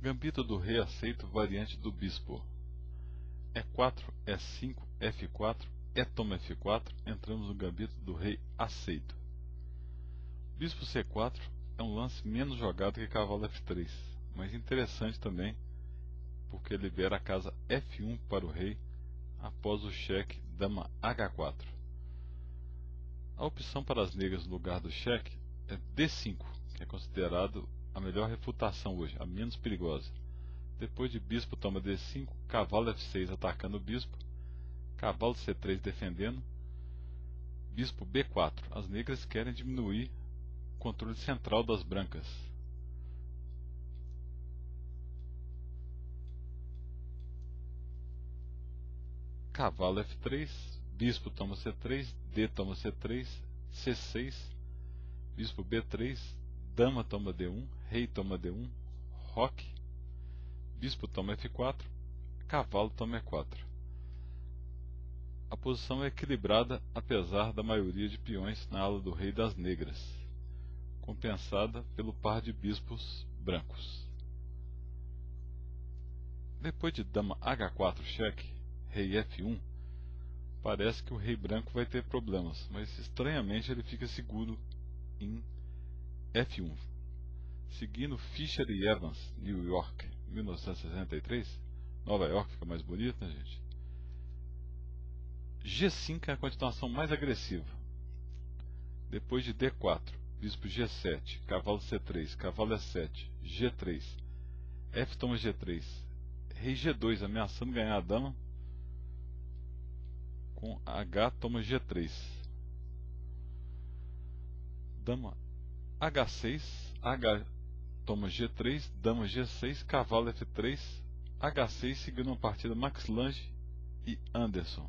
Gambito do rei aceito variante do bispo. E4, E5, F4, E toma F4, entramos no gambito do rei aceito. Bispo C4 é um lance menos jogado que cavalo F3, mas interessante também, porque libera a casa F1 para o rei após o cheque dama H4. A opção para as negras no lugar do cheque é D5, que é considerado a melhor refutação hoje, a menos perigosa. Depois de bispo toma D5, cavalo F6 atacando o bispo, cavalo C3 defendendo, bispo B4. As negras querem diminuir o controle central das brancas. Cavalo F3, bispo toma C3, D toma C3, C6, bispo B3, dama toma D1, rei toma D1, roque, bispo toma F4, cavalo toma E4. A posição é equilibrada apesar da maioria de peões na ala do rei das negras, compensada pelo par de bispos brancos. Depois de dama H4 cheque, rei F1, parece que o rei branco vai ter problemas, mas estranhamente ele fica seguro em F1. Seguindo Fischer e Evans, New York, 1963, Nova York fica mais bonito, né, gente? G5 é a continuação mais agressiva. Depois de D4, bispo G7, cavalo C3, cavalo E7, G3, F toma G3, rei G2 ameaçando ganhar a dama, com H toma G3, dama H6, H toma G3, dama G6, cavalo F3, H6 seguindo uma partida Max Lange e Anderson.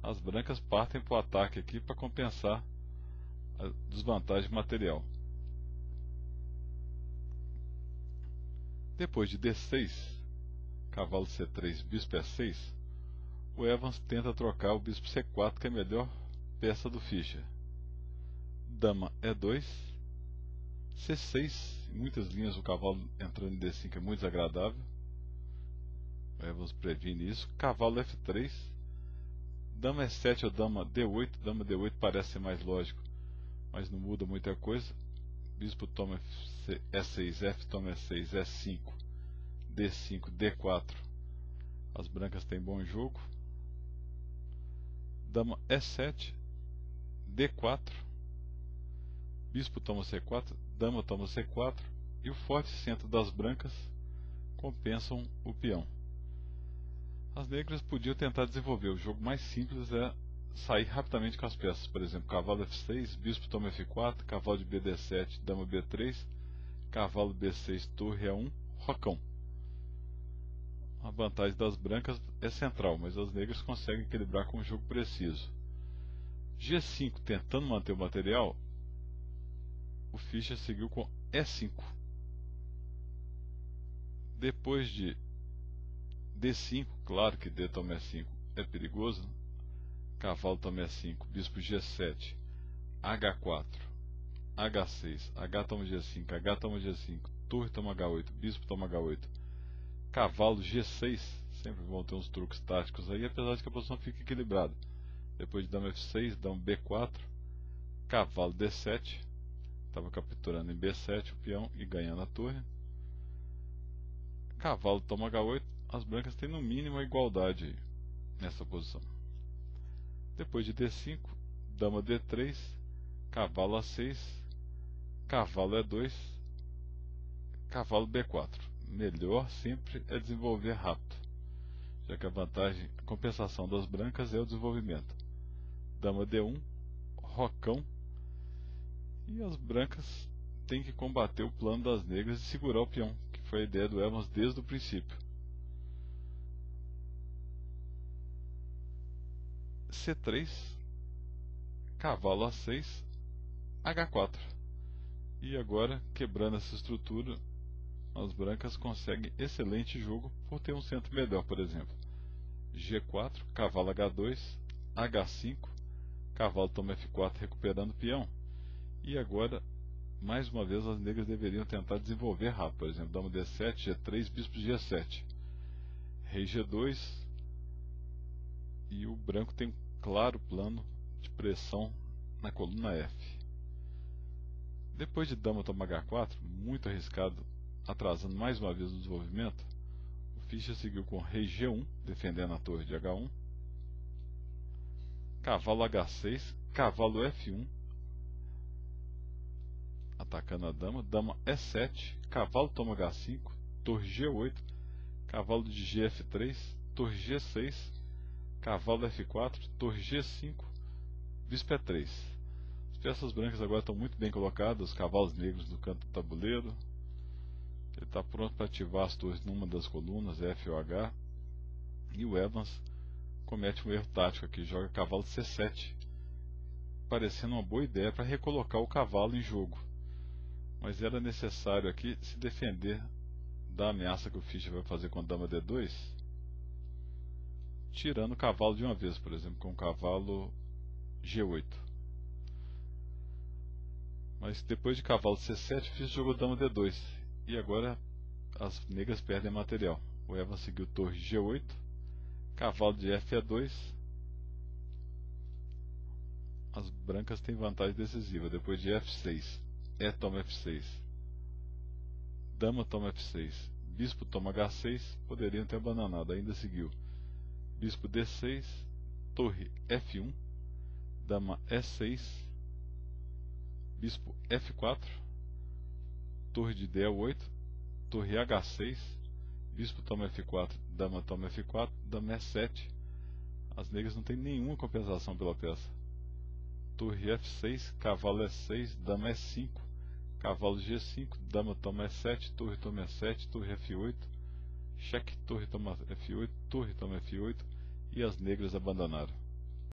As brancas partem para o ataque aqui para compensar a desvantagem material. Depois de D6, cavalo C3, bispo E6, o Evans tenta trocar o bispo C4, que é a melhor peça do Fischer. Dama E2, C6, em muitas linhas o cavalo entrando em D5 é muito desagradável. O Evans previne isso. Cavalo F3, dama E7 ou dama D8. Dama D8 parece ser mais lógico, mas não muda muita coisa. Bispo toma E6, F toma E6, E5, D5, D4. As brancas têm bom jogo. Dama E7, D4, bispo toma C4, dama toma C4 e o forte centro das brancas compensam o peão. As negras podiam tentar desenvolver. O jogo mais simples é sair rapidamente com as peças. Por exemplo, cavalo F6, bispo toma F4, cavalo de BD7, dama B3, cavalo B6, torre A1, rocão. A vantagem das brancas é central, mas as negras conseguem equilibrar com um jogo preciso. G5 tentando manter o material, o Fischer seguiu com E5. Depois de D5, claro que D toma E5 é perigoso, cavalo toma E5, bispo G7, H4, H6, H toma G5, H toma G5, torre toma H8, bispo toma H8, cavalo G6, sempre vão ter uns truques táticos aí, apesar de que a posição fica equilibrada. Depois de dama F6, dama B4, cavalo D7, estava capturando em B7 o peão e ganhando a torre. Cavalo toma H8, as brancas têm no mínimo a igualdade aí, nessa posição. Depois de D5, dama D3, cavalo A6, cavalo E2, cavalo B4. Melhor sempre é desenvolver rápido, já que a compensação das brancas é o desenvolvimento. Dama D1, rocão, e as brancas têm que combater o plano das negras e segurar o peão, que foi a ideia do Evans desde o princípio. C3, cavalo A6, H4. E agora, quebrando essa estrutura, as brancas conseguem excelente jogo por ter um centro melhor, por exemplo. G4, cavalo H2, H5, cavalo toma F4 recuperando o peão. E agora, mais uma vez as negras deveriam tentar desenvolver rápido. Por exemplo, dama D7, G3, bispo G7, rei G2, e o branco tem um claro plano de pressão na coluna F. Depois de dama toma H4, muito arriscado, atrasando mais uma vez o desenvolvimento, o Fischer seguiu com rei G1, defendendo a torre de H1, cavalo H6, cavalo F1, atacando a dama, dama E7, cavalo toma H5, torre G8, cavalo de Gf3, torre G6, cavalo F4, torre G5, bispo E3. As peças brancas agora estão muito bem colocadas, os cavalos negros no canto do tabuleiro. Ele está pronto para ativar as torres numa das colunas, F ou H. E o Evans comete um erro tático aqui, joga cavalo C7, parecendo uma boa ideia para recolocar o cavalo em jogo. Mas era necessário aqui se defender da ameaça que o Fischer vai fazer com a dama D2, tirando o cavalo de uma vez, por exemplo, com o cavalo G8. Mas depois de cavalo C7, o Fischer jogou dama D2, e agora as negras perdem material. O Evans seguiu torre G8, cavalo de F2, as brancas têm vantagem decisiva. Depois de F6, E toma F6, dama toma F6, bispo toma H6, poderiam ter abandonado, ainda seguiu bispo D6, torre F1, dama E6, bispo F4, torre de D8, torre H6, bispo toma F4, dama toma F4, dama E7. As negras não têm nenhuma compensação pela peça. Torre F6, cavalo E6, dama E5, cavalo G5, dama toma E7, torre toma E7, torre F8, cheque, torre toma F8, torre toma F8, e as negras abandonaram.